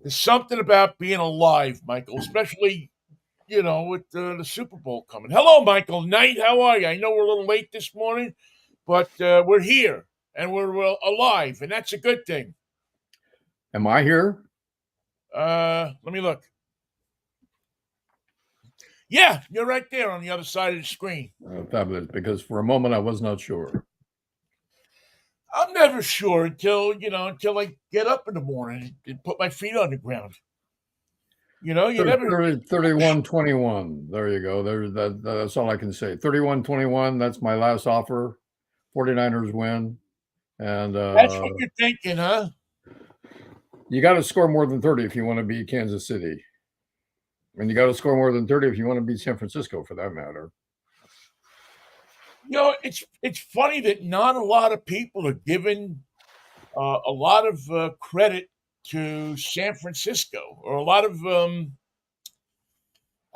There's something about being alive, Michael, especially, with the Super Bowl coming. Hello, Michael Knight. How are you? I know we're a little late this morning, but we're here and we're alive, and that's a good thing. Am I here? Let me look. Yeah, you're right there on the other side of the screen. Fabulous, because for a moment I was not sure. I'm never sure until I get up in the morning and put my feet on the ground. You never 31-21. There you go. That's all I can say. 31-21. That's my last offer. 49ers win. And that's what you're thinking, huh? You got to score more than 30 if you want to beat Kansas City. And you got to score more than 30 if you want to beat San Francisco, for that matter. It's funny that not a lot of people are giving a lot of credit to San Francisco, or a lot of I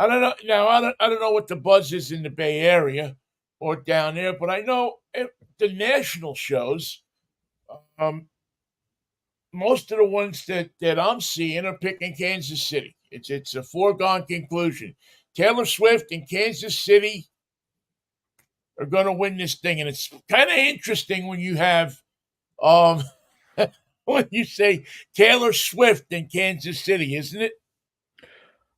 don't know. Now I don't know what the buzz is in the Bay Area or down there, but I know the national shows. Most of the ones that I'm seeing are picking Kansas City. It's a foregone conclusion. Taylor Swift and Kansas City are going to win this thing, and it's kind of interesting when you have when you say Taylor Swift and Kansas City, isn't it?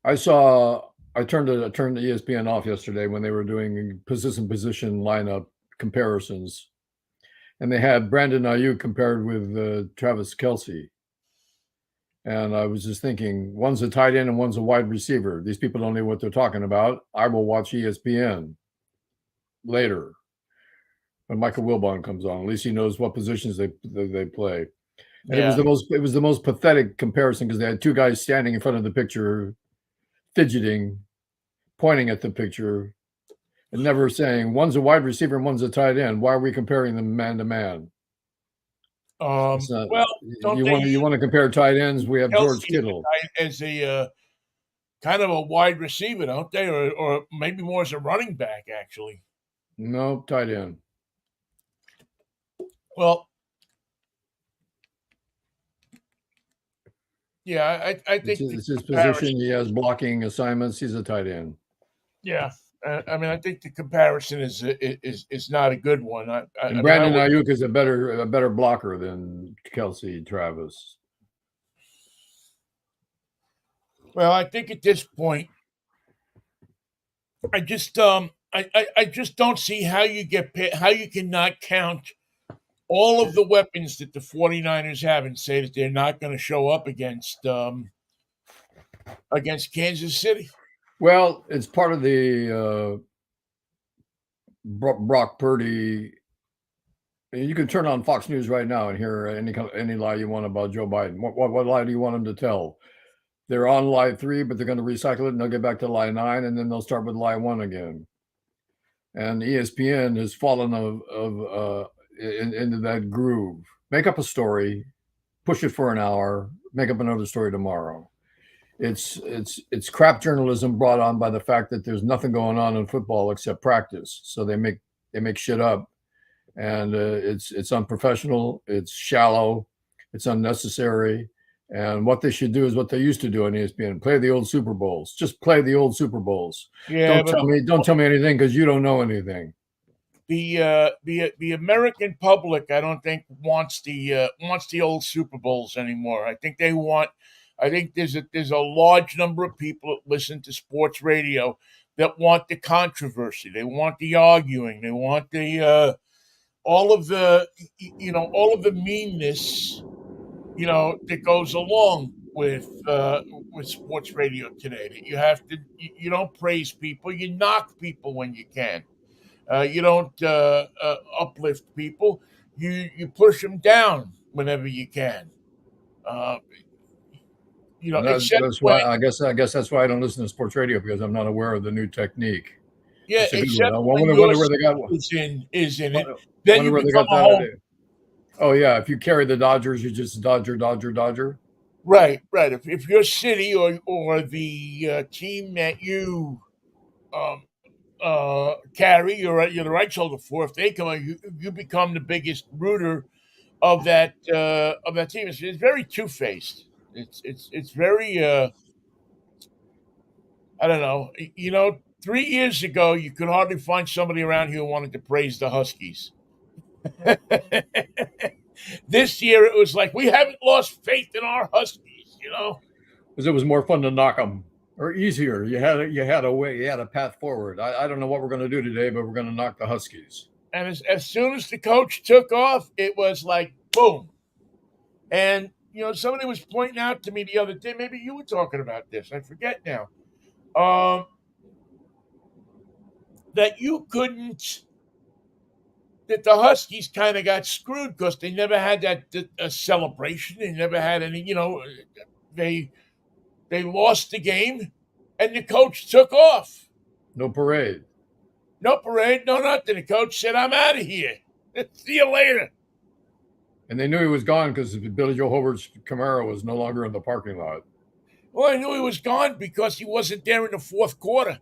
I turned the ESPN off yesterday when they were doing position lineup comparisons, and they had Brandon Ayuk compared with Travis Kelce. And I was just thinking, one's a tight end and one's a wide receiver. These people don't know what they're talking about. I will watch ESPN later when Michael Wilbon comes on. At least he knows what positions they play. And Yeah. it was the most pathetic comparison, because they had two guys standing in front of the picture, fidgeting, pointing at the picture, and never saying one's a wide receiver and one's a tight end. Why are we comparing them man to man? Well, you want to compare tight ends? We have George Kittle as a kind of a wide receiver, don't they? Or maybe more as a running back, actually. No, tight end. Well, yeah, I think it's his position. He has blocking assignments. He's a tight end. Yeah, I mean, I think the comparison is not a good one. Brandon Ayuk is a better blocker than Kelce Travis. Well, I think at this point, I just don't see how you cannot count all of the weapons that the 49ers have and say that they're not going to show up against Kansas City. Well, it's part of the Brock Purdy. You can turn on Fox News right now and hear any lie you want about Joe Biden. What lie do you want him to tell? They're on lie 3, but they're going to recycle it, and they'll get back to lie 9, and then they'll start with lie 1 again. And ESPN has fallen into that groove. Make up a story, push it for an hour, make up another story tomorrow. It's crap journalism brought on by the fact that there's nothing going on in football except practice. So they make shit up, and it's unprofessional, it's shallow, it's unnecessary. And what they should do is what they used to do on ESPN: play the old Super Bowls. Just play the old Super Bowls. Yeah, don't tell me anything, because you don't know anything. The American public, I don't think wants the old Super Bowls anymore. I think there's a large number of people that listen to sports radio that want the controversy. They want the arguing. They want the all of the meanness, that goes along with sports radio today. That you don't praise people, you knock people when you can. You don't uplift people. You push them down whenever you can. That's why I guess that's why I don't listen to sports radio, because I'm not aware of the new technique. Yeah, except when where they got is in it. Then you become a home. Oh yeah, if you carry the Dodgers, you just Dodger. Right. If your city or the team that you carry, you're the right shoulder for. If they come on, you become the biggest rooter of that team. It's very two-faced. It's very I don't know. 3 years ago you could hardly find somebody around here who wanted to praise the Huskies. This year it was like we haven't lost faith in our Huskies. Because it was more fun to knock them, or easier. You had a way, you had a path forward. I don't know what we're going to do today, but we're going to knock the Huskies. And as soon as the coach took off, it was like boom. And somebody was pointing out to me the other day. Maybe you were talking about this. I forget now. That you couldn't. That the Huskies kind of got screwed because they never had a celebration. They never had any. They lost the game, and the coach took off. No parade. No parade, no nothing. The coach said, "I'm out of here. See you later." And they knew he was gone because Billy Joe Hobart's Camaro was no longer in the parking lot. Well, I knew he was gone because he wasn't there in the fourth quarter.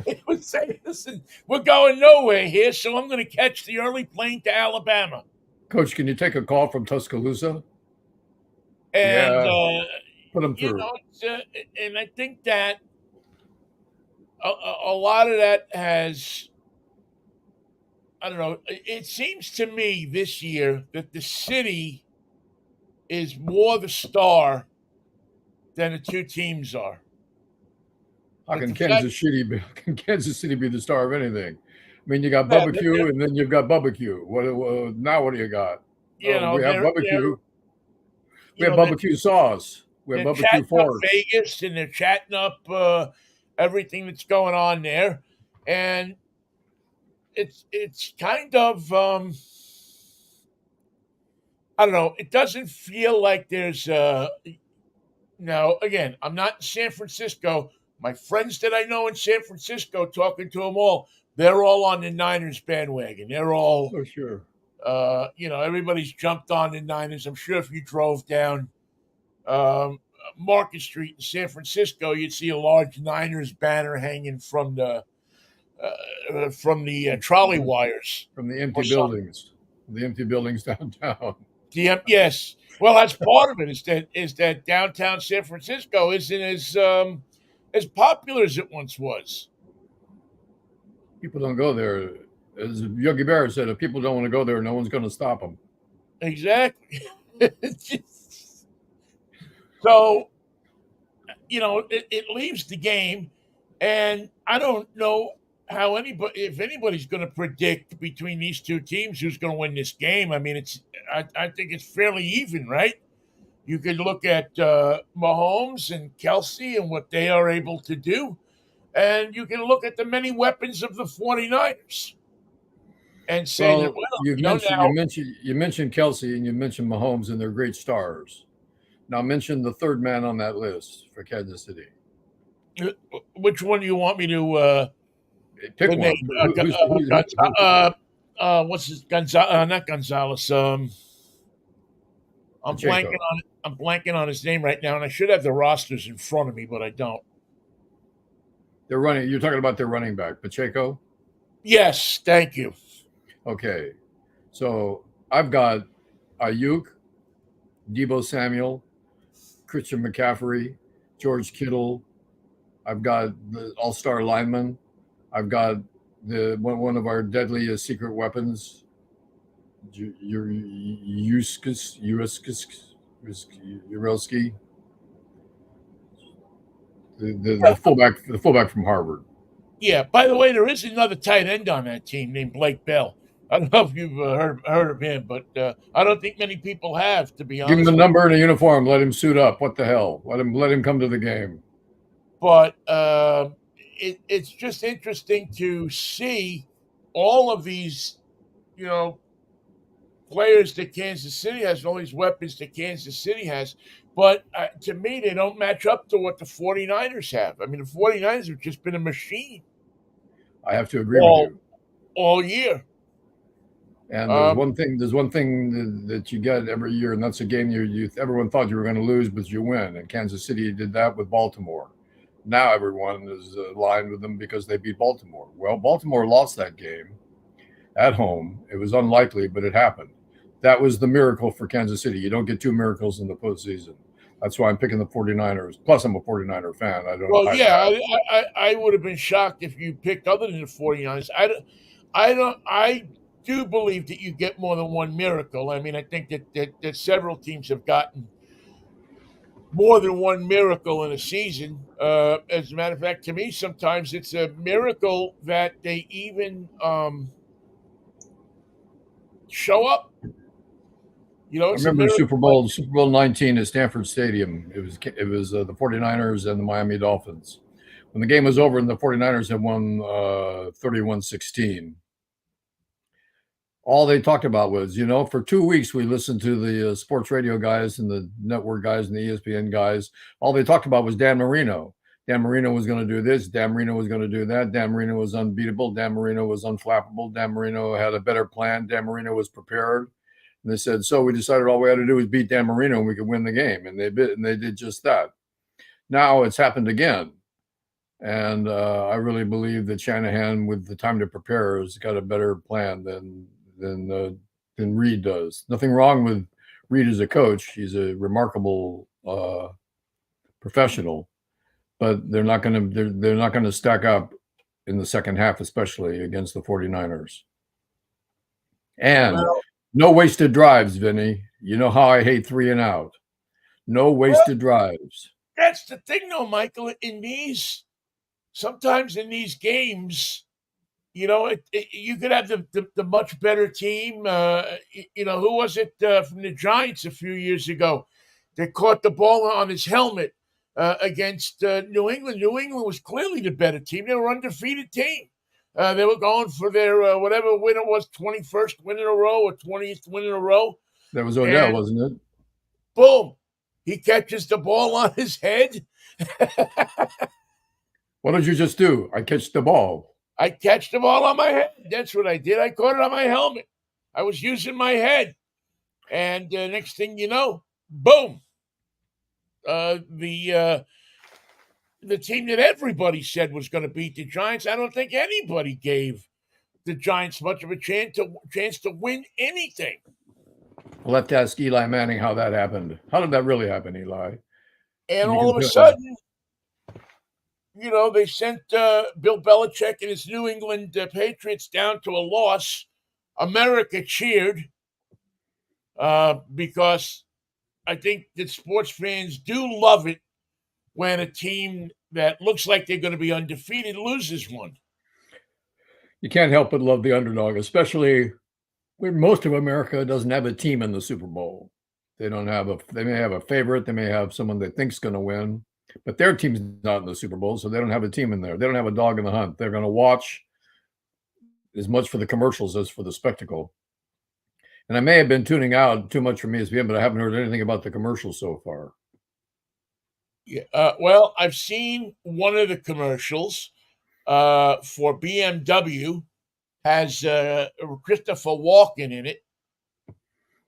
He would say, "Listen, we're going nowhere here, so I'm going to catch the early plane to Alabama." Coach, can you take a call from Tuscaloosa? And put him through. And I think that a lot of that has. I don't know. It seems to me this year that the city is more the star than the two teams are. How can Kansas City be the star of anything? I mean, you got barbecue, and then you've got barbecue. Now what do you got? We have barbecue. We have barbecue sauce. We have barbecue forks. Vegas, and they're chatting up everything that's going on there, and it's kind of I don't know. It doesn't feel like there's now. Again, I'm not in San Francisco. My friends that I know in San Francisco, talking to them all, they're all on the Niners bandwagon. They're all for sure. Everybody's jumped on the Niners. I'm sure if you drove down Market Street in San Francisco, you'd see a large Niners banner hanging from the trolley wires, from the empty buildings, downtown. Yes. Well, that's part of it. Is that downtown San Francisco isn't as popular as it once was. People don't go there. As Yogi Berra said, if people don't want to go there, no one's going to stop them. Exactly. So, it leaves the game, and I don't know if anybody's going to predict between these two teams who's going to win this game. I mean, I think it's fairly even, right? You could look at Mahomes and Kelsey and what they are able to do, and you can look at the many weapons of the 49ers and say you mentioned Kelsey and you mentioned Mahomes, and they're great stars. Now mention the third man on that list for Kansas City. Which one do you want me to pick one? What's his Gonzalez? Not Gonzalez. I'm blanking on his name right now, and I should have the rosters in front of me, but I don't. They're running. You're talking about their running back, Pacheco? Yes, thank you. Okay, so I've got Ayuk, Deebo Samuel, Christian McCaffrey, George Kittle. I've got the all-star lineman. I've got one of our deadliest secret weapons, Urelski, the fullback from Harvard. Yeah. By the way, there is another tight end on that team named Blake Bell. I don't know if you've heard of him, but I don't think many people have, to be honest. Give him a number and a uniform. Let him suit up. What the hell? Let him come to the game. But it's just interesting to see all of these, players that Kansas City has, all these weapons that Kansas City has. But to me, they don't match up to what the 49ers have. I mean, the 49ers have just been a machine. I have to agree with you. All year. And there's one thing that you get every year, and that's a game everyone thought you were going to lose, but you win. And Kansas City did that with Baltimore. Now everyone is aligned with them because they beat Baltimore. Well, Baltimore lost that game at home. It was unlikely, but it happened. That was the miracle for Kansas City. You don't get two miracles in the postseason. That's why I'm picking the 49ers. Plus, I'm a 49er fan. I don't Well, hide yeah, that. I would have been shocked if you picked other than the 49ers. I do believe that you get more than one miracle. I mean, I think that several teams have gotten more than one miracle in a season. As a matter of fact, to me, sometimes it's a miracle that they even show up. You know, I it's a remember miracle. Like, Super Bowl 19 at Stanford Stadium. It was the 49ers and the Miami Dolphins. When the game was over and the 49ers had won 31-16, all they talked about was, for 2 weeks we listened to the sports radio guys and the network guys and the ESPN guys. All they talked about was Dan Marino. Dan Marino was going to do this. Dan Marino was going to do that. Dan Marino was unbeatable. Dan Marino was unflappable. Dan Marino had a better plan. Dan Marino was prepared. And they said, so we decided all we had to do was beat Dan Marino and we could win the game. And they did just that. Now it's happened again. And I really believe that Shanahan, with the time to prepare, has got a better plan than Reed does. Nothing wrong with Reed as a coach. He's a remarkable professional, but they're not going to stack up in the second half, especially against the 49ers. And no wasted drives, Vinny. You know how I hate 3 and out. No wasted drives. That's the thing, though, Michael. Sometimes in these games, you could have the much better team. Who was it from the Giants a few years ago that caught the ball on his helmet against New England? New England was clearly the better team. They were an undefeated team. They were going for their whatever win it was, 21st win in a row or 20th win in a row. That was Odell, wasn't it? Boom. He catches the ball on his head. What did you just do? I catch the ball. I catch the ball on my head. That's what I did. I caught it on my helmet. I was using my head. And next thing you know, boom. The team that everybody said was going to beat the Giants, I don't think anybody gave the Giants much of a chance to win anything. I'll have to ask Eli Manning how that happened. How did that really happen, Eli? And all of a sudden, they sent Bill Belichick and his New England Patriots down to a loss. America cheered because I think that sports fans do love it when a team that looks like they're going to be undefeated loses one. You can't help but love the underdog, especially when most of America doesn't have a team in the Super Bowl. They may have a favorite. They may have someone they think's going to win, but their team's not in the Super Bowl, so they don't have a team in there. They don't have a dog in the hunt. They're going to watch as much for the commercials as for the spectacle. And I may have been tuning out too much from ESPN, but I haven't heard anything about the commercials so far. Yeah, well, I've seen one of the commercials for BMW has Christopher Walken in it.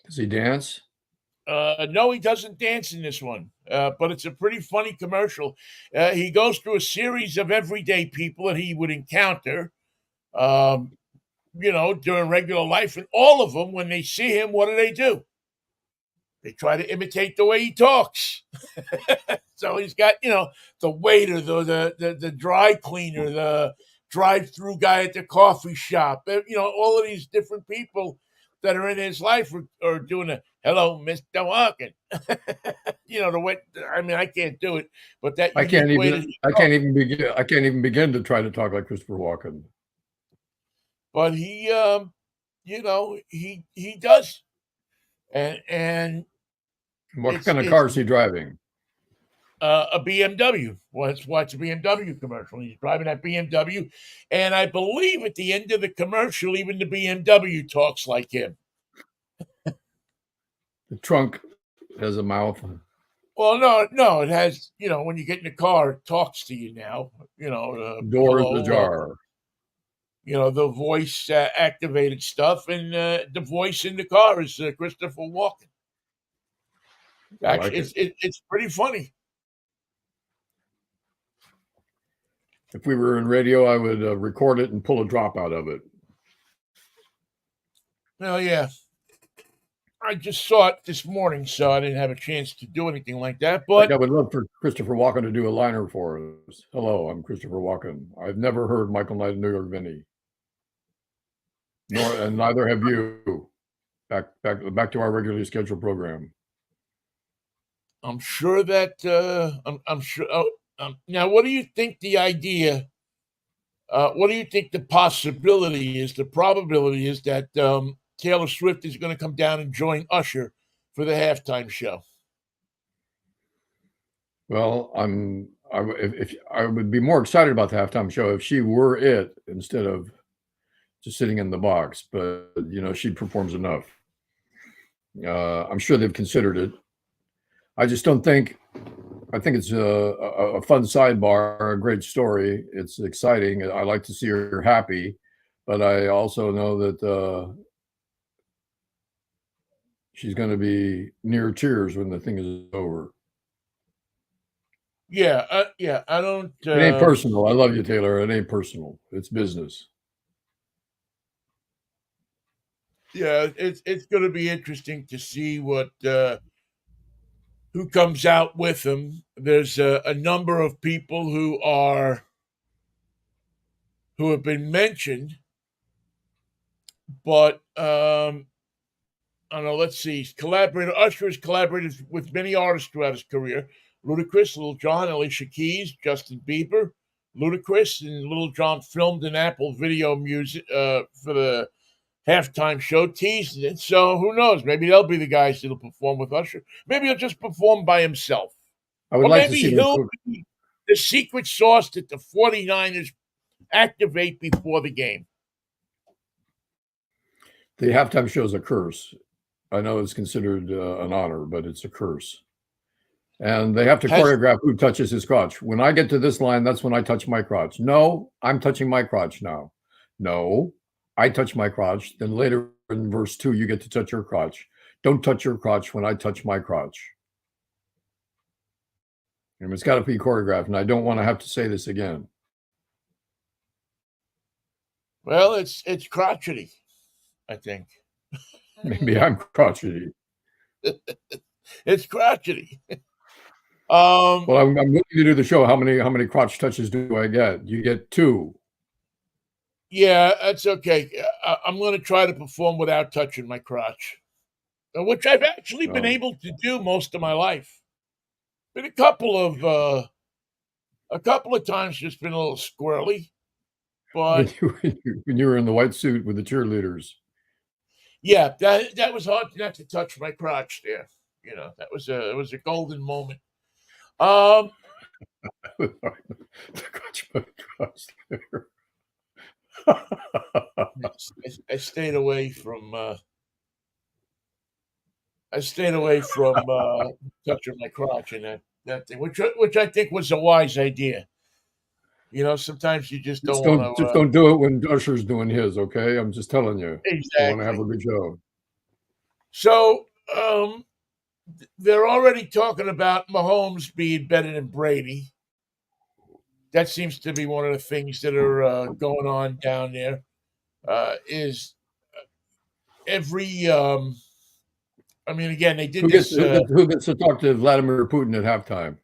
Does he dance? No, he doesn't dance in this one, but it's a pretty funny commercial. He goes through a series of everyday people that he would encounter, during regular life. And all of them, when they see him, what do? They try to imitate the way he talks. So he's got, the waiter, the dry cleaner, the drive-through guy at the coffee shop. All of these different people that are in his life are doing a hello, Mr. Walken. The way. I mean, I can't do it, but that I can't even begin to try to talk like Christopher Walken. But he, he does, and what kind of car is he driving? A BMW. Well, let's watch a BMW commercial. He's driving that BMW, and I believe at the end of the commercial, even the BMW talks like him. The trunk has a mouth. Well, no, it has. When you get in the car, it talks to you now. Door is ajar. The voice activated stuff, and the voice in the car is Christopher Walken. Actually, it's pretty funny. If we were in radio, I would record it and pull a drop out of it. Well, yeah. I just saw it this morning, so I didn't have a chance to do anything like that. Like But I would love for Christopher Walken to do a liner for us. Hello, I'm Christopher Walken. I've never heard Michael Knight in New York Vinnie. And neither have you. Back to our regularly scheduled program. I'm sure that I'm sure. Now, what do you think the idea? What do you think the possibility is? The probability is that Taylor Swift is going to come down and join Usher for the halftime show. Well, if I would be more excited about the halftime show if she were it instead of just sitting in the box. But she performs enough. I'm sure they've considered it. I just don't think. I think it's a fun sidebar, a great story. It's exciting. I like to see her happy, but I also know that she's going to be near tears when the thing is over. Yeah, I don't. It ain't personal. I love you, Taylor. It ain't personal. It's business. Yeah, it's going to be interesting to see what who comes out with him. There's a number of people who have been mentioned, but I don't know. Let's see. Usher has collaborated with many artists throughout his career: Ludacris, Lil Jon, Alicia Keys, Justin Bieber. Ludacris and Lil Jon filmed an Apple Video music for the halftime show, teased it. So who knows? Maybe they'll be the guys that'll perform with Usher. Maybe he'll just perform by himself. I would Or like to maybe see he'll be the secret sauce that the 49ers activate before the game. The halftime show is a curse. I know it's considered an honor, but it's a curse. And they have to choreograph who touches his crotch. When I get to this line, that's when I touch my crotch. No, I'm touching my crotch now. No, I touch my crotch. Then later in verse 2, you get to touch your crotch. Don't touch your crotch when I touch my crotch. And it's got to be choreographed. And I don't want to have to say this again. Well, it's crotchety, I think. Maybe I'm crotchety. It's crotchety. Well, I'm willing to do the show. How many crotch touches do I get? You get 2. Yeah, that's okay. I'm going to try to perform without touching my crotch, which I've actually been able to do most of my life. Been a couple of times, just been a little squirrely. But when you were in the white suit with the cheerleaders. Yeah, that was hard not to touch my crotch there. That was it was a golden moment. The crotch there. I stayed away from touching my crotch and that thing, which I think was a wise idea. Sometimes you just don't want to. Just don't do it when Usher's doing his. Okay, I'm just telling you. Exactly. You want to have a good show. So they're already talking about Mahomes being better than Brady. That seems to be one of the things that are going on down there. Is every I mean, again, they did who this. Who gets to talk to Vladimir Putin at halftime?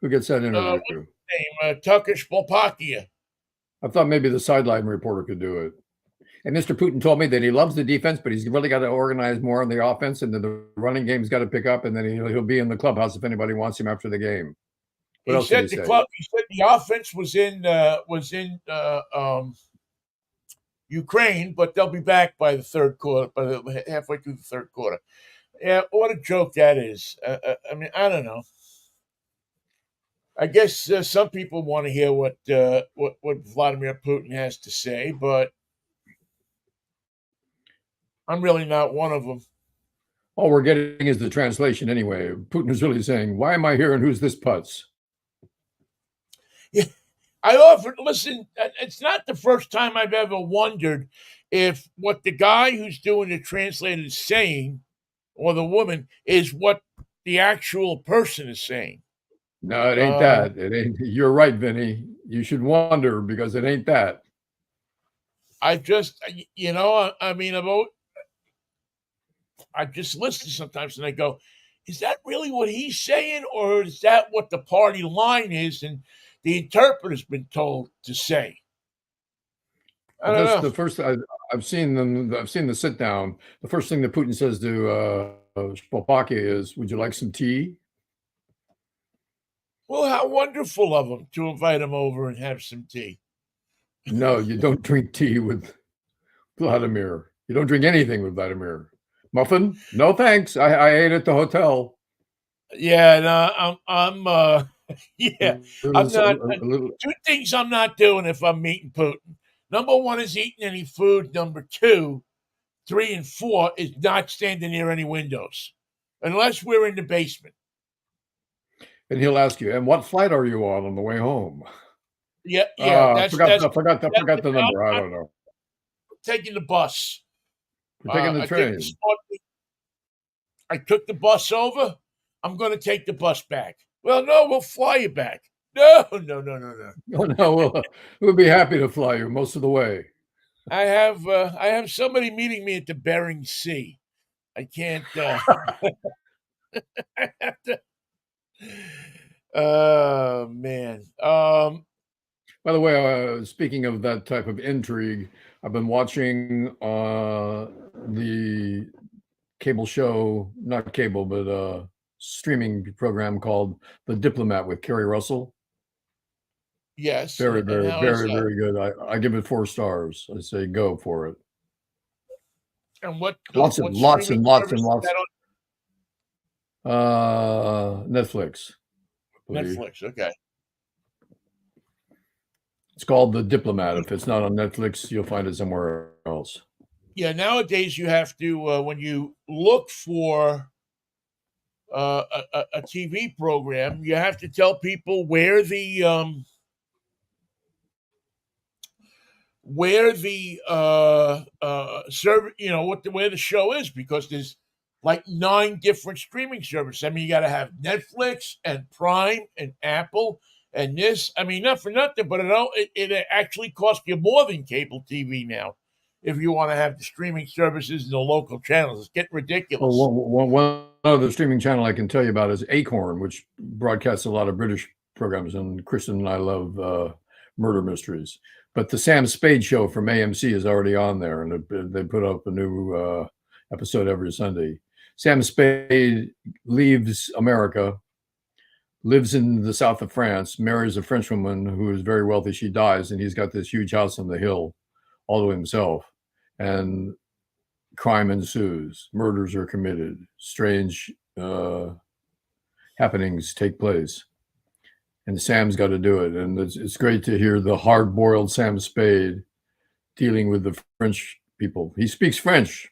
Who gets that interview? What's his name? Tucker Spolpakia. I thought maybe the sideline reporter could do it. And Mr. Putin told me that he loves the defense, but he's really got to organize more on the offense, and the running game's got to pick up, and then he'll be in the clubhouse if anybody wants him after the game. What else did he say? He said the offense was in Ukraine, but they'll be back by the third quarter, halfway through the third quarter. Yeah, what a joke that is. I mean, I don't know. I guess some people want to hear what Vladimir Putin has to say, but I'm really not one of them. All we're getting is the translation anyway. Putin is really saying, "Why am I here and who's this putz?" Yeah, I often listen. It's not the first time I've ever wondered if what the guy who's doing the translator is saying, or the woman, is what the actual person is saying. No, it ain't that. It ain't. You're right, Vinnie. You should wonder because it ain't that. I just, I mean, I just listen sometimes and I go, is that really what he's saying, or is that what the party line is and the interpreter's been told to say? I But don't that's know. the first I've seen them. I've seen the sit down. The first thing that Putin says to Spopaki is, "Would you like some tea?" Well, how wonderful of him to invite him over and have some tea. No, you don't drink tea with Vladimir. You don't drink anything with Vladimir. Muffin? No, thanks. I ate at the hotel. Yeah, no, yeah, I'm not. A little, Two things I'm not doing if I'm meeting Putin. Number one is eating any food. Number two, three, and four is not standing near any windows, unless we're in the basement. and he'll ask you, "And what flight are you on the way home?" Yeah, yeah, I forgot the number. I I'm don't know. taking the bus. We're taking the I think train. I took the bus over. I'm going to take the bus back. Well, no, we'll fly you back. No, no, no, no, no. Oh no, we'll be happy to fly you most of the way. I have somebody meeting me at the Bering Sea. I can't. I have to. Oh man. By the way, speaking of that type of intrigue, I've been watching the cable show, not cable, but streaming program called The Diplomat with Kerry Russell. Yes. Very, And very, how is very, that? very good. I give it 4 stars. I say go for it. And Lots what and lots streaming and lots service and is lots. that on? Netflix, I believe. Netflix. Okay. It's called The Diplomat. If it's not on Netflix, you'll find it somewhere else. Yeah. Nowadays, you have to when you look for a TV program, you have to tell people where the server, where the show is, because there's like 9 different streaming services. I mean, you got to have Netflix and Prime and Apple and this. I mean, not for nothing, but it actually costs you more than cable TV now if you want to have the streaming services and the local channels. It's getting Well, ridiculous. one other streaming channel I can tell you about is Acorn, which broadcasts a lot of British programs, and Kristen and I love murder mysteries. But the Sam Spade show from AMC is already on there, and they put up a new episode every Sunday. Sam Spade leaves America, lives in the south of France, marries a Frenchwoman who is very wealthy. She dies, and he's got this huge house on the hill all to himself. And crime ensues, murders are committed, strange happenings take place, and Sam's got to do it. And it's great to hear the hard-boiled Sam Spade dealing with the French people. He speaks French,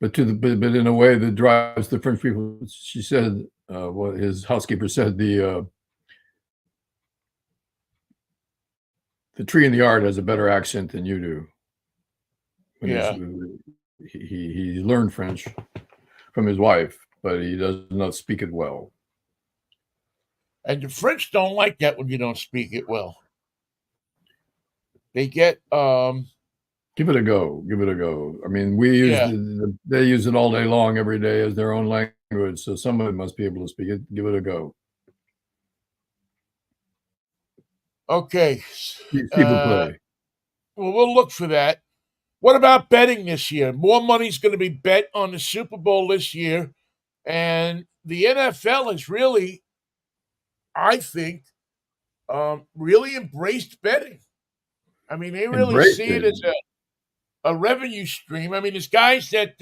but but in a way that drives the French people. She said, what his housekeeper said, the tree in the yard has a better accent than you do. When Yeah, he learned French from his wife, but he does not speak it well. and the French don't like that when you don't speak it well. They get Give it a go. Give it a go. I mean, we use yeah. they use it all day long, every day as their own language. So somebody must be able to speak it. Give it a go. Okay. S'il vous Uh, plaît. well, we'll look for that. What about betting this year? More money's going to be bet on the Super Bowl this year. And the NFL has really, I think, really embraced betting. I mean, they really Embrace see it it. as a revenue stream. I mean, there's guys that,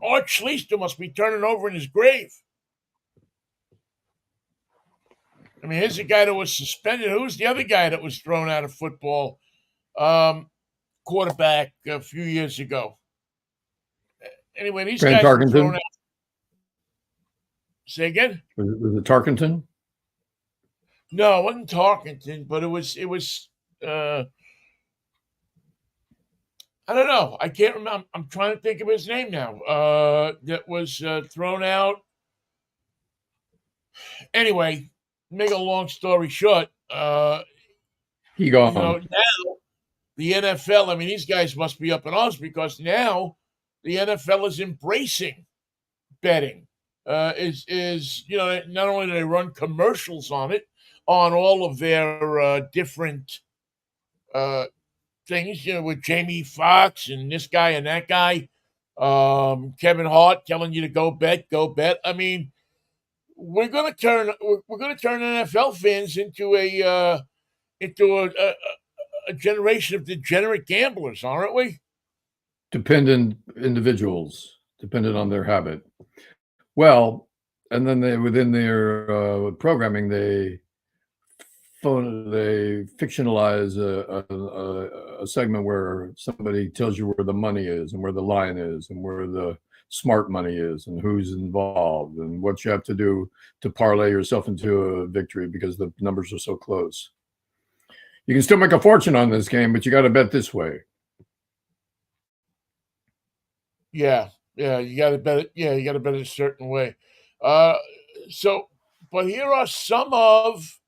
Art Schlichter must be turning over in his grave. I mean, here's a guy that was suspended. Who's the other guy that was thrown out of football? Quarterback a few years ago. Anyway, these Grant guys were thrown Tarkenton. out. Say again? Was it Tarkenton? No, it wasn't Tarkenton, but it was I don't know. I can't remember. I'm trying to think of his name now. That was thrown out. Anyway, make a long story short, He gone. now the NFL, I mean, these guys must be up in arms because now the NFL is embracing betting. Is not only do they run commercials on it on all of their different uh, things, with Jamie Foxx and this guy and that guy, Kevin Hart telling you to go bet, go bet. I mean, we're gonna turn NFL fans into a generation of degenerate gamblers, aren't we? Dependent individuals, dependent on their habit. Well, and then within their programming, they fictionalize a segment where somebody tells you where the money is and where the line is and where the smart money is and who's involved and what you have to do to parlay yourself into a victory because the numbers are so close. You can still make a fortune on this game, but you got to bet this way. Yeah, you got to bet it. Yeah, you got to bet it a certain way. So, but here are some of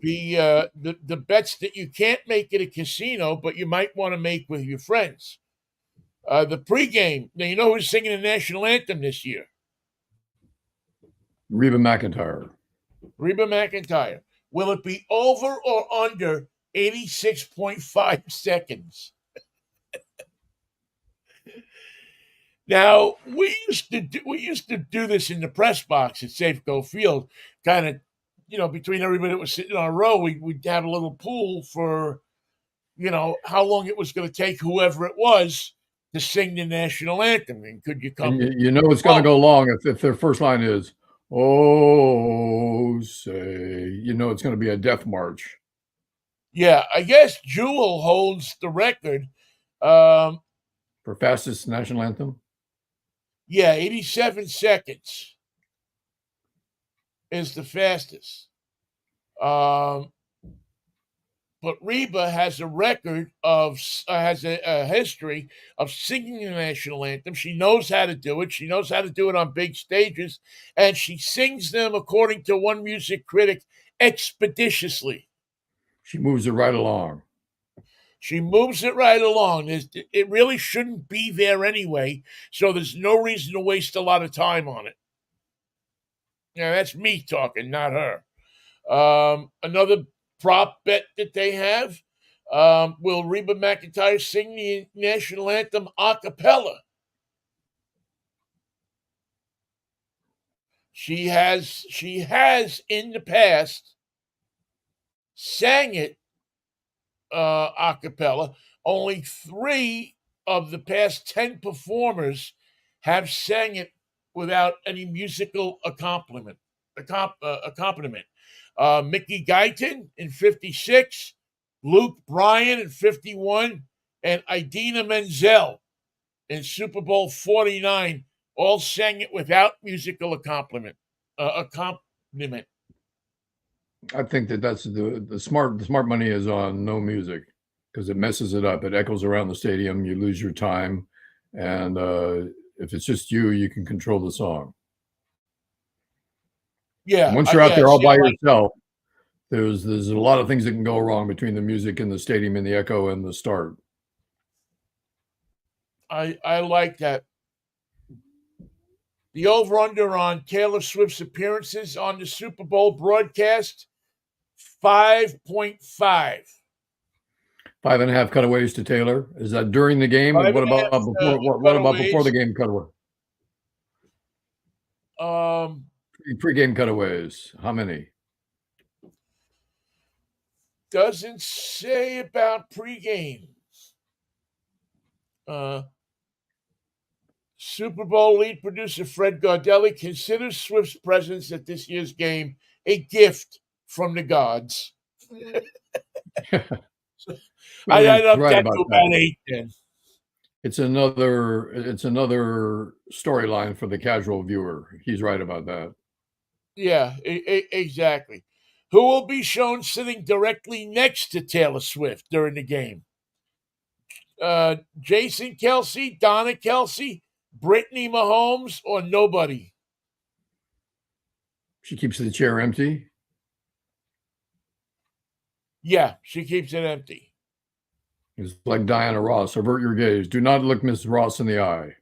the bets that you can't make at a casino, but you might want to make with your friends. The pregame. Now you know who's singing the national anthem this year? Reba McEntire. Reba McEntire. Will it be over or under 86.5 seconds? Now we used to do this in the press box at Safeco Field, kind of, between everybody that was sitting on a row, we'd have a little pool for, how long it was going to take whoever it was to sing the national anthem, and could you come? And you know it's going to go long if their first line is, "Oh, say," it's going to be a death march. Yeah, I guess Jewel holds the record. Um, For fastest national anthem? yeah, 87 seconds is the fastest. Um, but Reba has a record has a history of singing the national anthem. She knows how to do it. She knows how to do it on big stages, and she sings them, according to one music critic, expeditiously. She moves it right along. She moves it right along. It really shouldn't be there anyway, so there's no reason to waste a lot of time on it. Now, that's me talking, not her. Another prop bet that they have, will Reba McEntire sing the national anthem a cappella? She has in the past sang it a cappella. Only 3 of the past 10 performers have sang it without any musical accompaniment. Mickey Guyton in 56, Luke Bryan in 51, and Idina Menzel in Super Bowl 49 all sang it without musical accompaniment. I think that's the smart money is on no music because it messes it up. It echoes around the stadium. You lose your time, and if it's just you can control the song. Yeah. Once you're out there all by yourself, there's a lot of things that can go wrong between the music and the stadium and the echo and the start. I like that. The over-under on Taylor Swift's appearances on the Super Bowl broadcast, 5.5. 5.5 cutaways to Taylor. Is that during the game? What about before? What about before the game cutaway? Pre-game cutaways. How many? Doesn't say about pregame. Super Bowl lead producer Fred Gardelli considers Swift's presence at this year's game a gift from the gods. I don't right get to about 8 then. It's another storyline for the casual viewer. He's right about that. Yeah, exactly. Who will be shown sitting directly next to Taylor Swift during the game? Jason Kelce, Donna Kelce, Brittany Mahomes, or nobody? She keeps the chair empty. Yeah, she keeps it empty. It's like Diana Ross. Avert your gaze. Do not look Miss Ross in the eye.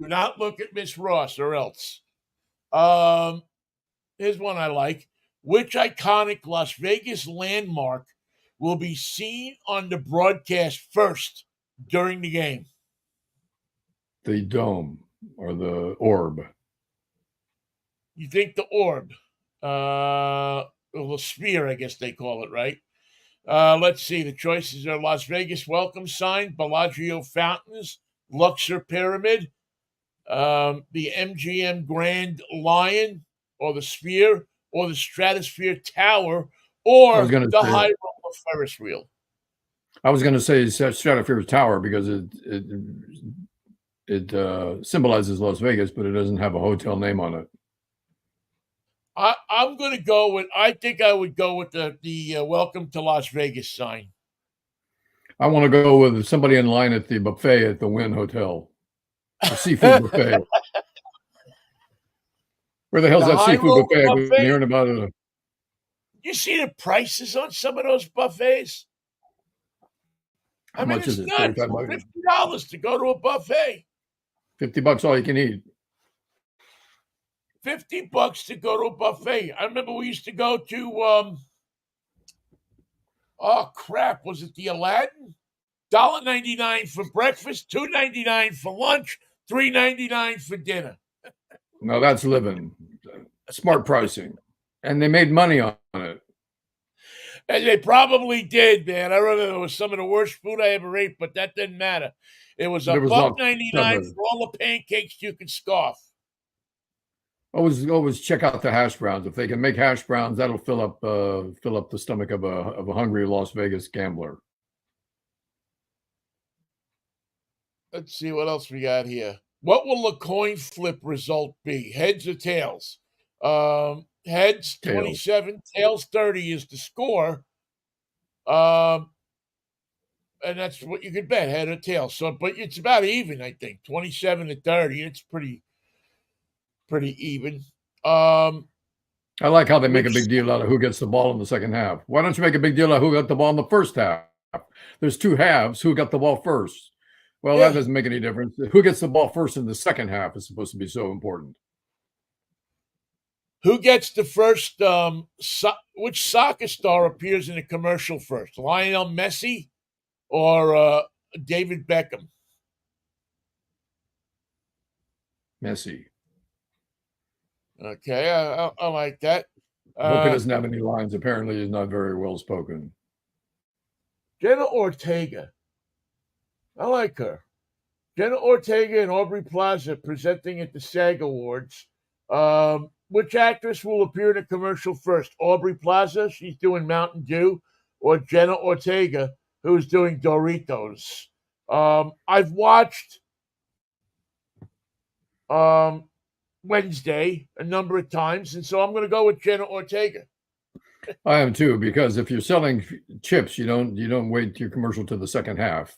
Do not look at Miss Ross or else. Um, Here's one I like. Which iconic Las Vegas landmark will be seen on the broadcast first during the game? The dome or the orb. You think the orb? The sphere, I guess they call it, right? Let's see. The choices are Las Vegas welcome sign, Bellagio fountains, Luxor pyramid, the MGM Grand Lion, or the Sphere, or the Stratosphere Tower, I was or going to the say High Roller Ferris wheel. I was going to say Stratosphere Tower because it symbolizes Las Vegas, but it doesn't have a hotel name on it. I'm going to go with. I think I would go with the Welcome to Las Vegas sign. I want to go with somebody in line at the buffet at the Wynn Hotel, the seafood buffet. Where the hell's The that High seafood Roller buffet? I've been buffet. hearing about it. You see the prices on some of those buffets? How much It's is it? nuts. $45? $50 to go to a buffet. $50 all you can eat. $50 to go to a buffet. I remember we used to go to oh crap, was it the Aladdin? $1.99 for breakfast, $2.99 for lunch, $3.99 for dinner. No, that's living. Smart pricing. And they made money on it. And they probably did, man. I remember it was some of the worst food I ever ate, but that didn't matter. It was There was lots of $1.99 it. for all the pancakes you could scoff. Always check out the hash browns. If they can make hash browns, that'll fill up the stomach of a hungry Las Vegas gambler. Let's see what else we got here. What will the coin flip result be? Heads or tails? Heads Tails. 27, tails 30 is the score. And that's what you could bet, head or tail. So, but it's about even, I think. 27 to 30. It's pretty even. I like how they make a big deal out of who gets the ball in the second half. Why don't you make a big deal out of who got the ball in the first half? There's two halves. Who got the ball first? Well, Yeah. that doesn't make any difference. Who gets the ball first in the second half is supposed to be so important. Who gets the first? Which soccer star appears in a commercial first? Lionel Messi or David Beckham? Messi. Okay, I like that. I hope he doesn't have any lines. Apparently, he's not very well spoken. Jenna Ortega. I like her. Jenna Ortega and Aubrey Plaza presenting at the SAG Awards. Which actress will appear in a commercial first? Aubrey Plaza, she's doing Mountain Dew, or Jenna Ortega, who's doing Doritos. I've watched Wednesday a number of times, and so I'm going to go with Jenna Ortega. I am too, because if you're selling chips, you don't wait your commercial to the second half.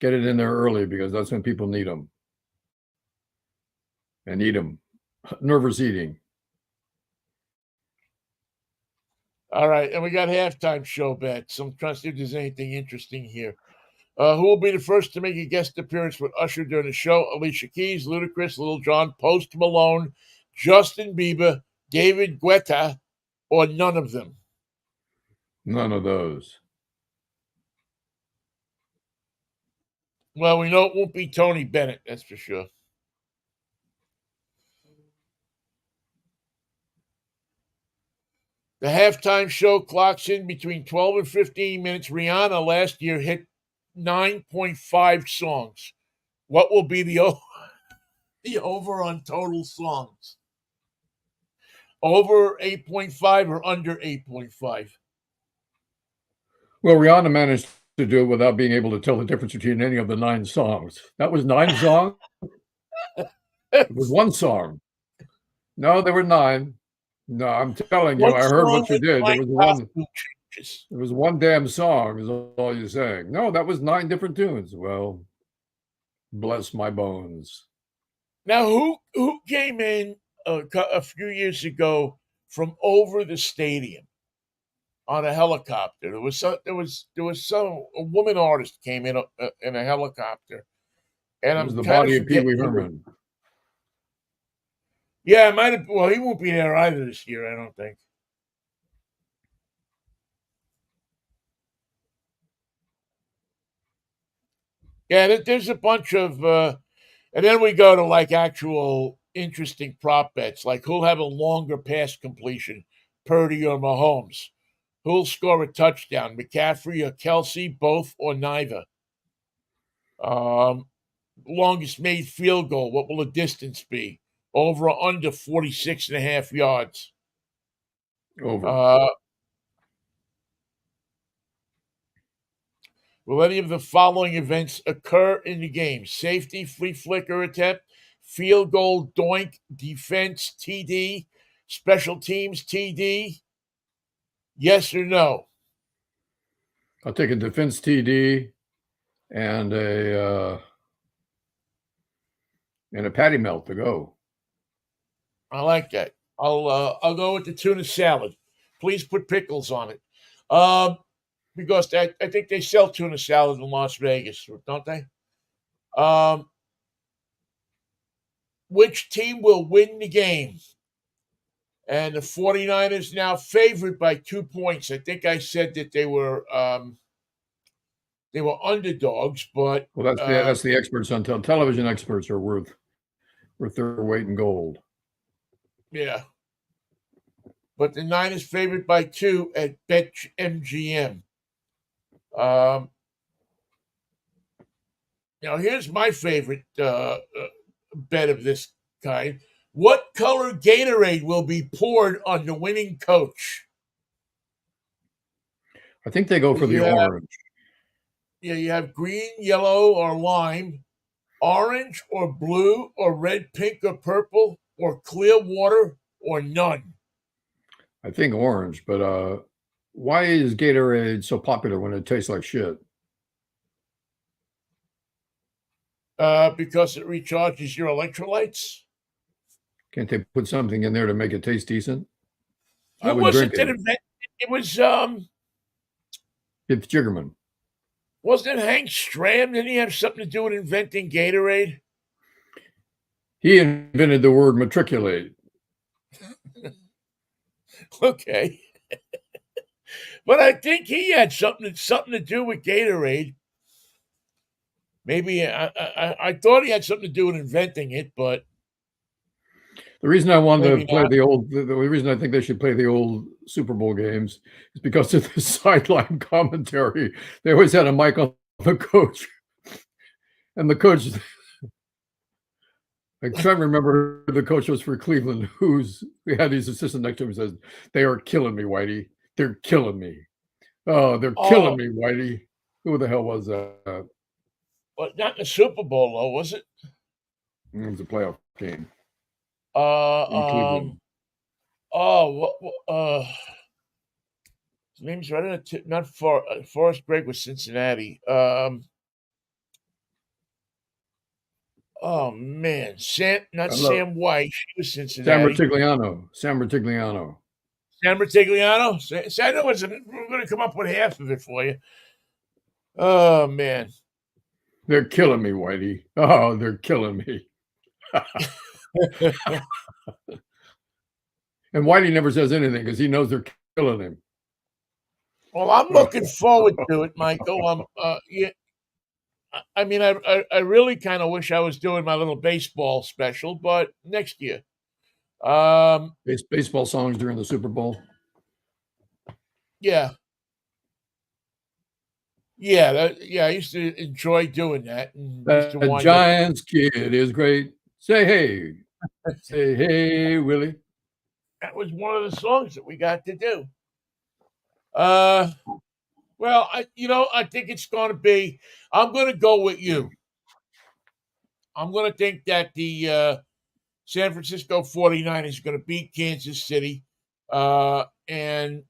Get it in there early because that's when people need them and eat them. Nervous eating. All right, and we got halftime show bets. I'm trying to see if there's anything interesting here. Who will be the first to make a guest appearance with Usher during the show? Alicia Keys, Ludacris, Lil Jon, Post Malone, Justin Bieber, David Guetta, or none of them? None of those. Well, we know it won't be Tony Bennett, that's for sure. The halftime show clocks in between 12 and 15 minutes. Rihanna last year hit 9.5 songs. What will be the over on total songs? Over 8.5 or under 8.5? Well, Rihanna managed to do it without being able to tell the difference between any of the 9 songs. That was 9 songs? It was 1 song. No, there were 9. No, I'm telling you, I heard what you did. There was one damn song, is all you're saying. No, that was 9 different tunes. Well, bless my bones. Now, who came in a few years ago from over the stadium? on a helicopter. There was a woman artist came in a helicopter, and It was I'm the kind of body of Pee forgetting Wee who. Herman. Yeah, it might have. Well, he won't be there either this year, I don't think. Yeah, there's a bunch of, and then we go to like actual interesting prop bets, like who'll have a longer pass completion, Purdy or Mahomes. Who'll score a touchdown, McCaffrey or Kelsey, both or neither? Um, Longest made field goal, what will the distance be? Over or under 46 and a half yards? Over. Uh, will any of the following events occur in the game? Safety, flea flicker attempt, field goal, doink, defense, TD, special teams, TD? Yes or no? I'll take a defense TD and a patty melt to go. I like that. I'll go with the tuna salad. Please put pickles on it. Because I think they sell tuna salad in Las Vegas, don't they? Um, which team will win the game? And the 49ers now favored by 2 points. I think I said that they were underdogs, but Well, that's the experts on television. Experts are worth their weight in gold. yeah. But the Niners favored by 2 at BetMGM. Um, Now here's my favorite bet of this kind. What color Gatorade will be poured on the winning coach? I think they go for the You have orange. you have green, yellow, or lime, orange or blue or red, pink or purple, or clear water or none. I think orange, but why is Gatorade so popular when it tastes like shit? Because it recharges your electrolytes. Can't they put something in there to make it taste decent? I Who would was drink it that it. invented? It was It's Jiggerman. wasn't it Hank Stram? Didn't he have something to do with inventing Gatorade? He invented the word matriculate. Okay. But I think he had something to do with Gatorade. Maybe I thought he had something to do with inventing it, but The reason I wanted to maybe play not. the reason I think they should play the old Super Bowl games is because of the sideline commentary. They always had a mic on the coach, and the coach. I try to remember who the coach was for Cleveland. We had his assistant next to him and says, "They are killing me, Whitey. They're killing me. Oh, they're killing Oh, me, Whitey." Who the hell was that? but not the Super Bowl though, was it? It was a playoff game in Uh, Cleveland. um, oh, his name's right on the tip. Not Forrest Gregg was Cincinnati. Oh man, not I love Sam White. She was Sam Cincinnati. Rutigliano. Sam Rutigliano. San Bertigliano. I know we're going to come up with half of it for you. Oh man. They're killing me, Whitey. Oh, they're killing me. And Whitey never says anything because he knows they're killing him. Well, I'm looking forward to it, Michael. Yeah. I mean, I really kind of wish I was doing my little baseball special, but next year. Um, Baseball songs during the Super Bowl. yeah, yeah. I used to enjoy doing that, and used to That wind up. Giants kid is great. Say hey. Say hey, Willie. That was one of the songs that we got to do. Uh, well, I think it's going to be. I'm going to go with you. I'm going to think that the San Francisco 49ers are going to beat Kansas City. And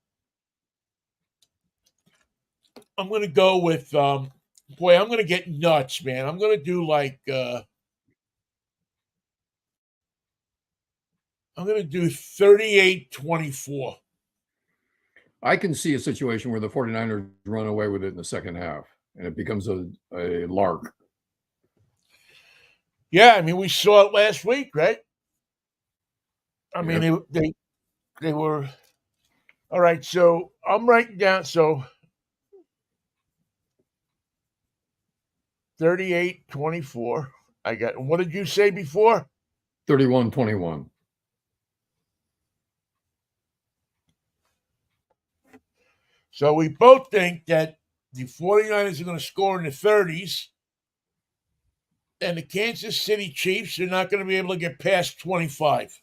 I'm going to go with, boy, I'm going to get nuts, man. I'm going to do like, I'm going to do 38-24. I can see a situation where the 49ers run away with it in the second half and it becomes a lark. Yeah, I mean, we saw it last week, right? I mean, Yep. they were all right. So I'm writing down. So 38-24. I got. What did you say before? 31-21. So we both think that the 49ers are going to score in the 30s, and the Kansas City Chiefs are not going to be able to get past 25.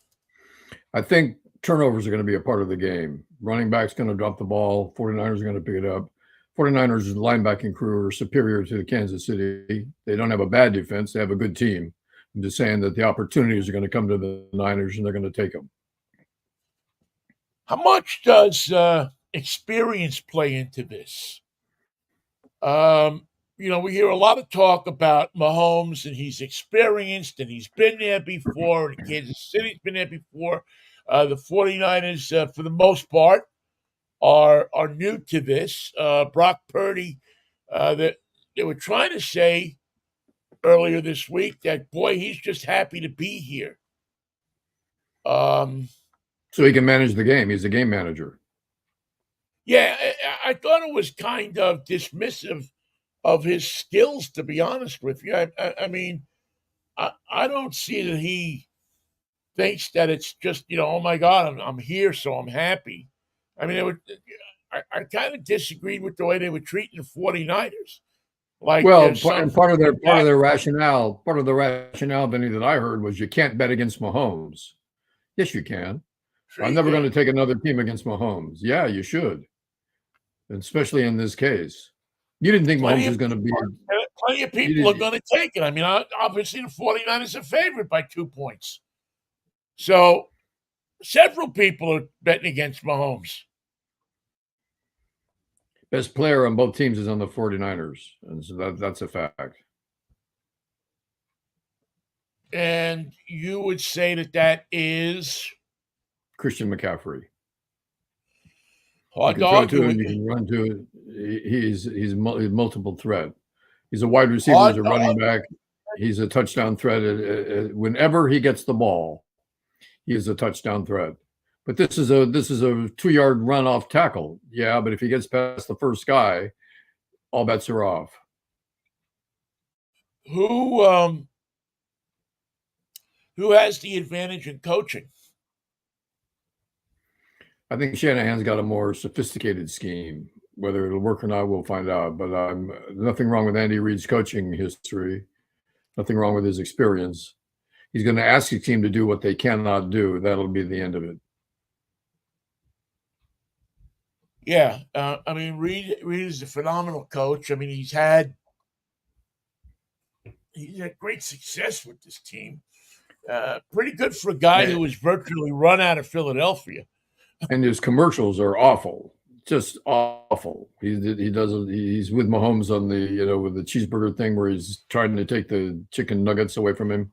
I think turnovers are going to be a part of the game. Running back's going to drop the ball. 49ers are going to pick it up. 49ers linebacking crew are superior to the Kansas City. They don't have a bad defense. They have a good team. I'm just saying that the opportunities are going to come to the Niners and they're going to take them. How much does experience play into this? We hear a lot of talk about Mahomes, and he's experienced, and he's been there before, and Kansas City's been there before. The 49ers, for the most part, are new to this. Brock Purdy, that they were trying to say earlier this week that, boy, he's just happy to be here. So he can manage the game. He's a game manager. Yeah, I thought it was kind of dismissive of his skills, to be honest with you. I mean, I don't see that he thinks that it's just, oh my God, I'm here, so I'm happy. I mean, I kind of disagreed with the way they were treating the 49ers. Like, well, and part of their rationale, Vinnie, that I heard was you can't bet against Mahomes. Yes, you can. I'm never going to take another team against Mahomes. Yeah, you should, especially in this case. You didn't think Mahomes was going to be. Plenty of people are going to take it. I mean, obviously the 49ers are favored by 2 points. So several people are betting against Mahomes. Best player on both teams is on the 49ers, and so that's a fact. And you would say that is Christian McCaffrey. Hard to argue. You can run to it. He's multiple threat. He's a wide receiver. He's a running back. He's a touchdown threat. Whenever he gets the ball, he is a touchdown threat. But this is a 2-yard run off tackle. Yeah, but if he gets past the first guy, all bets are off. Who has the advantage in coaching? I think Shanahan's got a more sophisticated scheme. Whether it'll work or not, we'll find out. But nothing wrong with Andy Reid's coaching history. Nothing wrong with his experience. He's going to ask his team to do what they cannot do. That'll be the end of it. Yeah, I mean, Reid is a phenomenal coach. I mean, he's had great success with this team. Pretty good for a guy who was virtually run out of Philadelphia. And his commercials are awful, just awful. He's with Mahomes on the with the cheeseburger thing where he's trying to take the chicken nuggets away from him.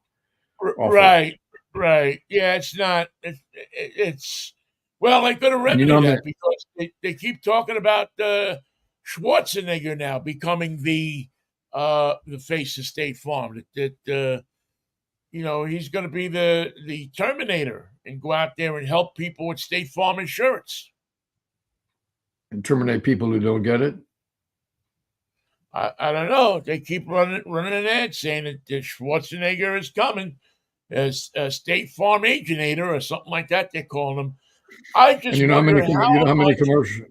Awful. Right. Yeah, it's not. It's well, they could have remedy that because they keep talking about Schwarzenegger now becoming the face of State Farm. That he's going to be the Terminator and go out there and help people with State Farm insurance. And terminate people who don't get it? I don't know. They keep running an ad saying that Schwarzenegger is coming as a State Farm agentator or something like that. They're calling him. I just how many commercials?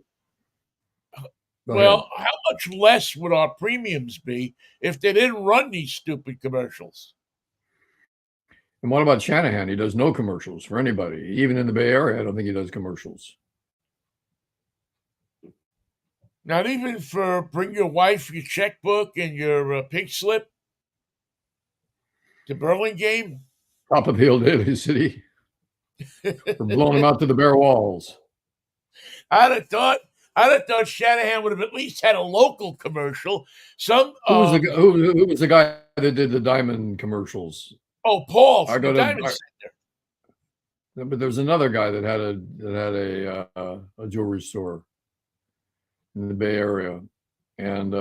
Well, how much less would our premiums be if they didn't run these stupid commercials? And what about Shanahan? He does no commercials for anybody. Even in the Bay Area, I don't think he does commercials. Not even for bring your wife your checkbook and your pink slip to Burlingame? Top of Hill Daily City. For blowing them out to the bare walls. I'd have thought Shanahan would have at least had a local commercial. Who was the guy that did the diamond commercials? Oh, Paul from the Diamond Center. But there's another guy that had a jewelry store. in the Bay Area, and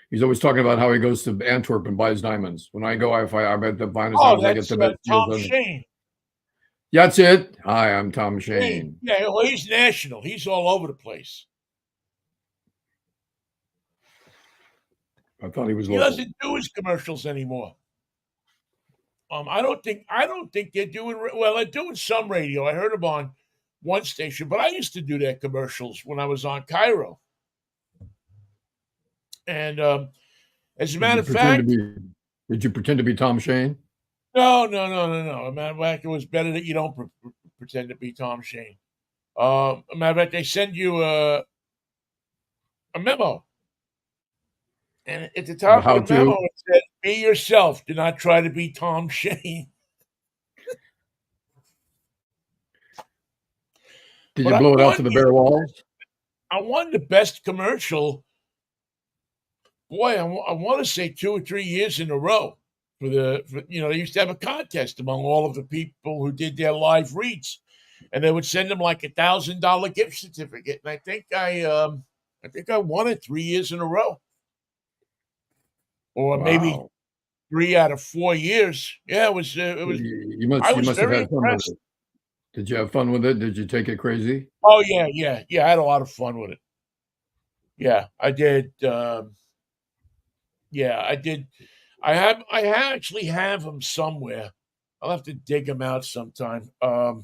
he's always talking about how he goes to Antwerp and buys diamonds. When I go, I bet the finest Oh, diamonds I get that's the best deals Tom on. Shane. That's it. Hi, I'm Tom Shane. Yeah, well, he's national. He's all over the place. I thought he was He local. doesn't do his commercials anymore. I don't think they're doing well. They're doing some radio. I heard him on one station, but I used to do their commercials when I was on Cairo. And as a matter of fact, did you pretend to be Tom Shane? no. As a matter of fact, it was better that you don't pretend to be Tom Shane. As a matter of fact, they send you a memo. And at the top of the memo, it said, "Be yourself. Do not try to be Tom Shane." Did you blow it out to the bare walls? I won the best commercial. Boy, I want to say 2 or 3 years in a row. They used to have a contest among all of the people who did their live reads, and they would send them like $1,000 gift certificate. And I think I won it 3 years in a row. Or maybe 3 out of 4 years. Yeah, it was. You must have had fun with it. Did you have fun with it? Did you take it crazy? Oh yeah. I had a lot of fun with it. Yeah, I did. I did. I actually have them somewhere. I'll have to dig them out sometime. I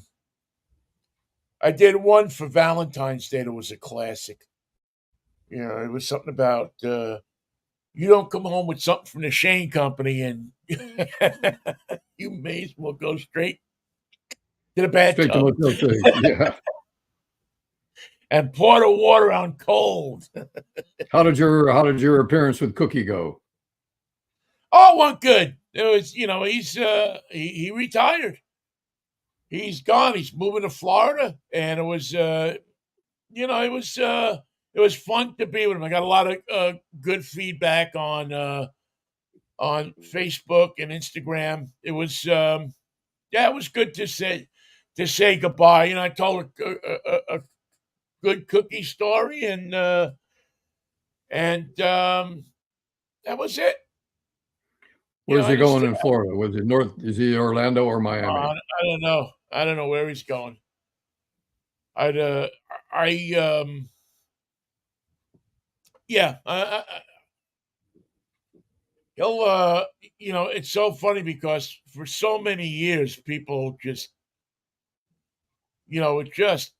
did one for Valentine's Day that was a classic. It was something about. You don't come home with something from the Shane Company and you may as well go straight to the bathtub. Yeah. And pour the water on cold. How did your appearance with Cookie go? Oh, it went good. It was, he retired. He's gone. He's moving to Florida, and it was, it was fun to be with him. I got a lot of good feedback on Facebook and Instagram. It was, it was good to say goodbye. I told a good Cookie story, and that was it. Where's he going in Florida? Was it north? Is he Orlando or Miami? I don't know. I don't know where he's going. He'll it's so funny because for so many years people just just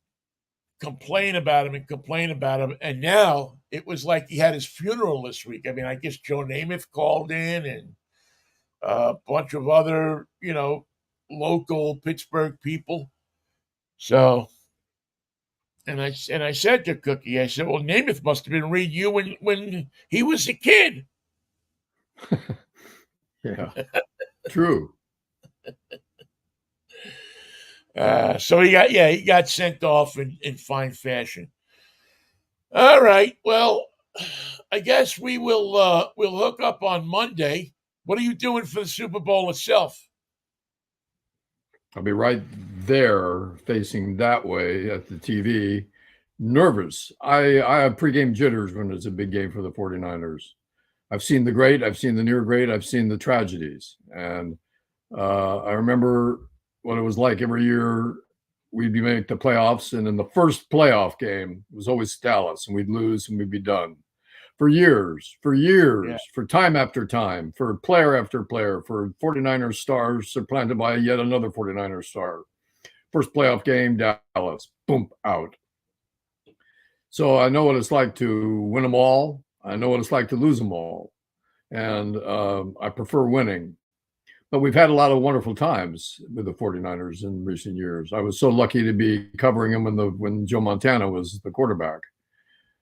complain about him, and now it was like he had his funeral this week. I mean, I guess Joe Namath called in, and a bunch of other local Pittsburgh people. So, and I said to Cookie, I said, well, Namath must have been reading you when he was a kid. Yeah, true. So he got sent off in fine fashion. All right. Well, I guess we'll hook up on Monday. What are you doing for the Super Bowl itself? I'll be right there facing that way at the TV. Nervous. I have pregame jitters when it's a big game for the 49ers. I've seen the great, I've seen the near great, I've seen the tragedies. And I remember what it was like every year. We'd be making the playoffs, and in the first playoff game, it was always Dallas, and we'd lose and we'd be done. For years, for time after time, for player after player, for 49ers stars supplanted by yet another 49ers star. First playoff game, Dallas, boom, out. So I know what it's like to win them all. I know what it's like to lose them all. And I prefer winning. But we've had a lot of wonderful times with the 49ers in recent years. I was so lucky to be covering them when Joe Montana was the quarterback.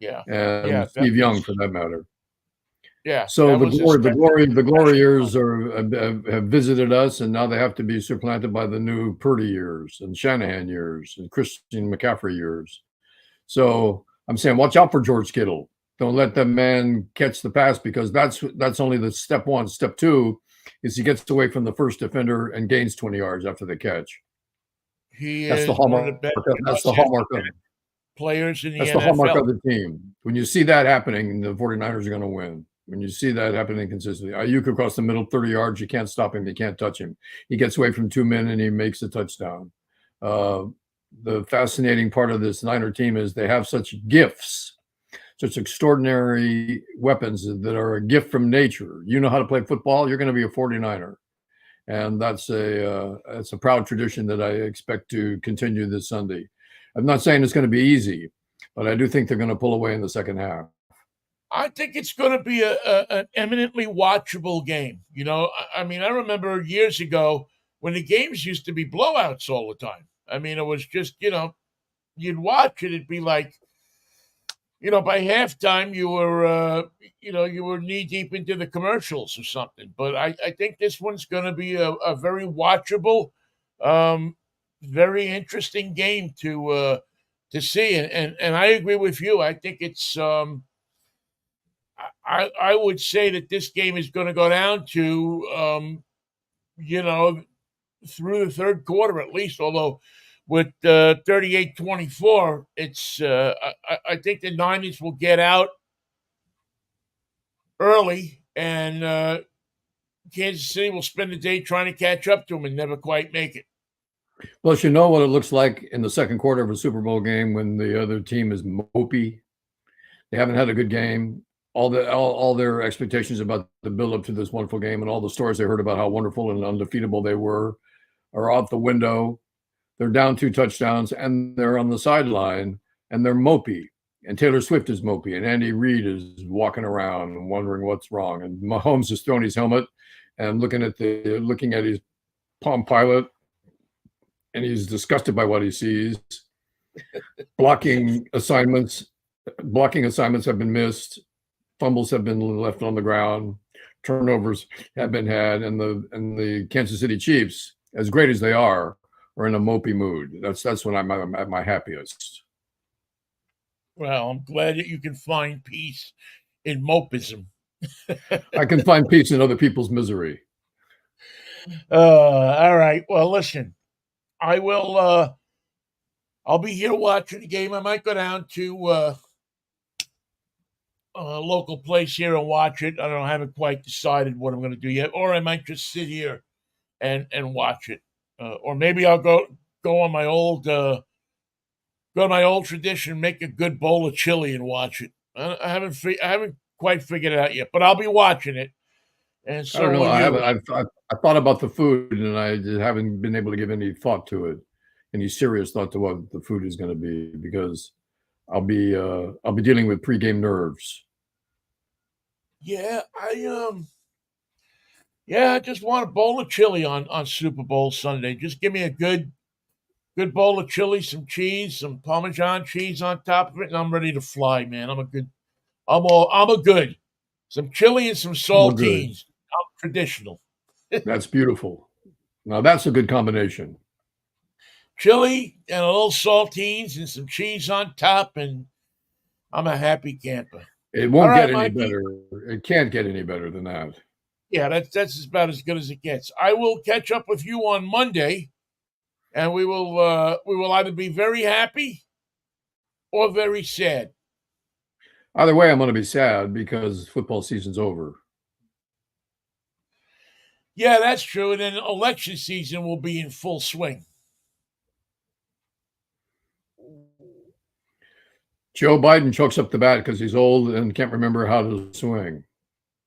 Yeah. And Steve Young, for that matter. Yeah. So the glory years have visited us, and now they have to be supplanted by the new Purdy years and Shanahan years and Christian McCaffrey years. So I'm saying, watch out for George Kittle. Don't let that man catch the pass, because that's only the step one. Step two is he gets away from the first defender and gains 20 yards after the catch. That's the hallmark. That's the hallmark of it. players in the That's the hallmark NFL. of the team. When you see that happening, the 49ers are going to win. When you see that happening consistently, Ayuk across the middle, 30 yards, you can't stop him. You can't touch him. He gets away from 2 men and he makes a touchdown. The fascinating part of this Niner team is they have such gifts, such extraordinary weapons that are a gift from nature. You know how to play football, you're going to be a 49er. And that's a proud tradition that I expect to continue this Sunday. I'm not saying it's going to be easy, but I do think they're going to pull away in the second half. I think it's going to be an eminently watchable game. You know, I mean, I remember years ago when the games used to be blowouts all the time. I mean, it was just, you'd watch it, it'd be like, by halftime you were knee deep into the commercials or something. But I think this one's going to be a very watchable, um, very interesting game to see. And I agree with you. I think it's I would say that this game is going to go down to you know through the third quarter at least. Although with 38-24, it's I think the Niners will get out early, and Kansas City will spend the day trying to catch up to them and never quite make it. Plus, you know what it looks like in the second quarter of a Super Bowl game when the other team is mopey. They haven't had a good game. All their expectations about the build up to this wonderful game and all the stories they heard about how wonderful and undefeatable they were are out the window. They're down 2 touchdowns and they're on the sideline and they're mopey. And Taylor Swift is mopey and Andy Reid is walking around and wondering what's wrong. And Mahomes is throwing his helmet and looking at his Palm Pilot, and he's disgusted by what he sees. Blocking assignments have been missed. Fumbles have been left on the ground. Turnovers have been had, and the Kansas City Chiefs, as great as they are in a mopey mood. That's when I'm at my happiest. Well, I'm glad that you can find peace in mopism. I can find peace in other people's misery. All right. Well, listen, I will. I'll be here watching the game. I might go down to a local place here and watch it. I haven't quite decided what I'm going to do yet, or I might just sit here and watch it, or maybe I'll go on my old tradition, make a good bowl of chili and watch it. I haven't quite figured it out yet, but I'll be watching it. And so I don't know. will I you. haven't. I thought about the food, and I just haven't been able to give any thought to it, any serious thought to what the food is going to be, because I'll be dealing with pregame nerves. Yeah, I just want a bowl of chili on Super Bowl Sunday. Just give me a good bowl of chili, some cheese, some Parmesan cheese on top of it, and I'm ready to fly, man. I'm a good. Some chili and some Well, good. saltines. I'm traditional. That's beautiful. Now that's a good combination. Chili and a little saltines and some cheese on top, and I'm a happy camper. It won't right, get any Mikey. better. It can't get any better than that. Yeah, that's about as good as it gets. I will catch up with you on Monday, and we will either be very happy or very sad. Either way, I'm going to be sad because football season's over. Yeah, that's true. And then election season will be in full swing. Joe Biden chokes up the bat because he's old and can't remember how to swing.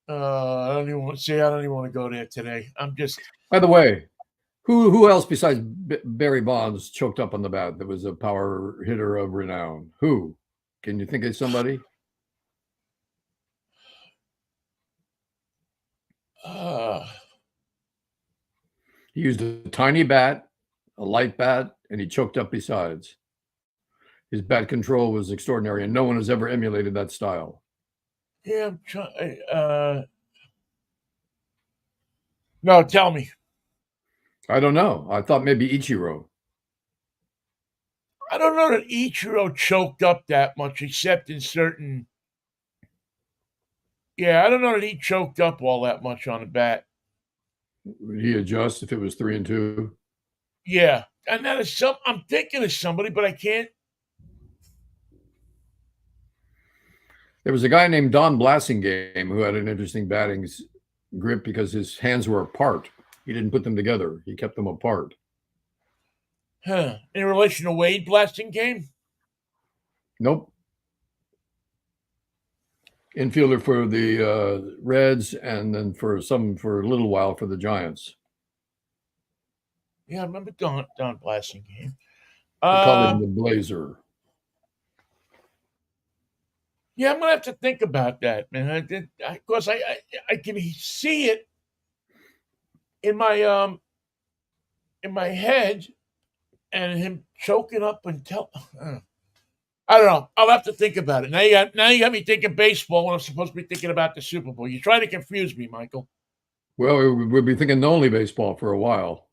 I don't even want to go there today. I'm just. By the way, who else besides Barry Bonds choked up on the bat that was a power hitter of renown? Who? Can you think of somebody? He used a tiny bat, a light bat, and he choked up besides. His bat control was extraordinary, and no one has ever emulated that style. Yeah, I'm trying. No, tell me. I don't know. I thought maybe Ichiro. I don't know that Ichiro choked up that much, except in certain. Yeah, I don't know that he choked up all that much on a bat. Would he adjust if it was 3-2? Yeah, and that is I'm thinking of somebody, but I can't. There was a guy named Don Blassingame who had an interesting batting grip because his hands were apart. He didn't put them together. He kept them apart. Huh. In relation to Wade Blassingame? Nope. Infielder for the Reds, and then for a little while for the Giants. Yeah, I remember Don Blassingame. They called him the Blazer. Yeah, I'm gonna have to think about that, man. Because I can see it in my head, and him choking up and I don't know. I'll have to think about it. Now you got me thinking baseball when I'm supposed to be thinking about the Super Bowl. You're trying to confuse me, Michael. Well, we'll be thinking only baseball for a while.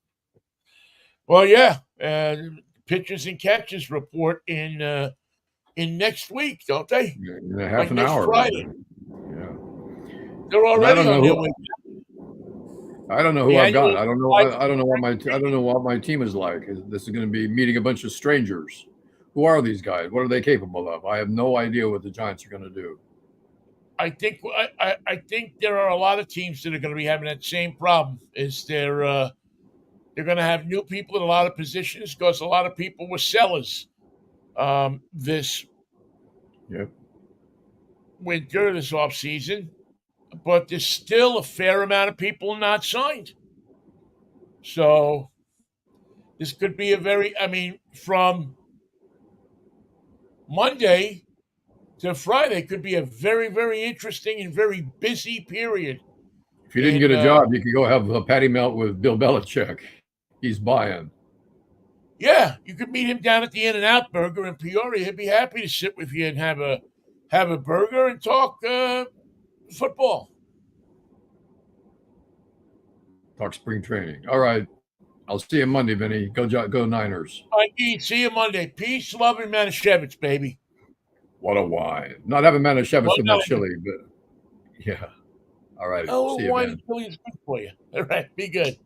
Well, yeah. Pitchers and catches report in next week, don't they? In a half an hour. Friday. Yeah. They're already on their way. I don't know who I've got. I don't know what my team is like. This is going to be meeting a bunch of strangers. Who are these guys? What are they capable of? I have no idea what the Giants are going to do. I think there are a lot of teams that are going to be having that same problem. Is they're going to have new people in a lot of positions because a lot of people were sellers this winter, this off season, but there's still a fair amount of people not signed. So this could be from Monday to Friday could be a very, very interesting and very busy period. If you didn't get a job, you could go have a patty melt with Bill Belichick. He's buying. Yeah, you could meet him down at the In-N-Out Burger in Peoria. He'd be happy to sit with you and have a burger and talk football. Talk spring training. All right. I'll see you Monday, Vinnie. Go Niners. Mikey, see you Monday. Peace, love, and Manischewitz, baby. What a wine. Not having Manischewitz with my chili, but yeah. All right. Oh, see you, wine man. chili is good for you. All right. Be good.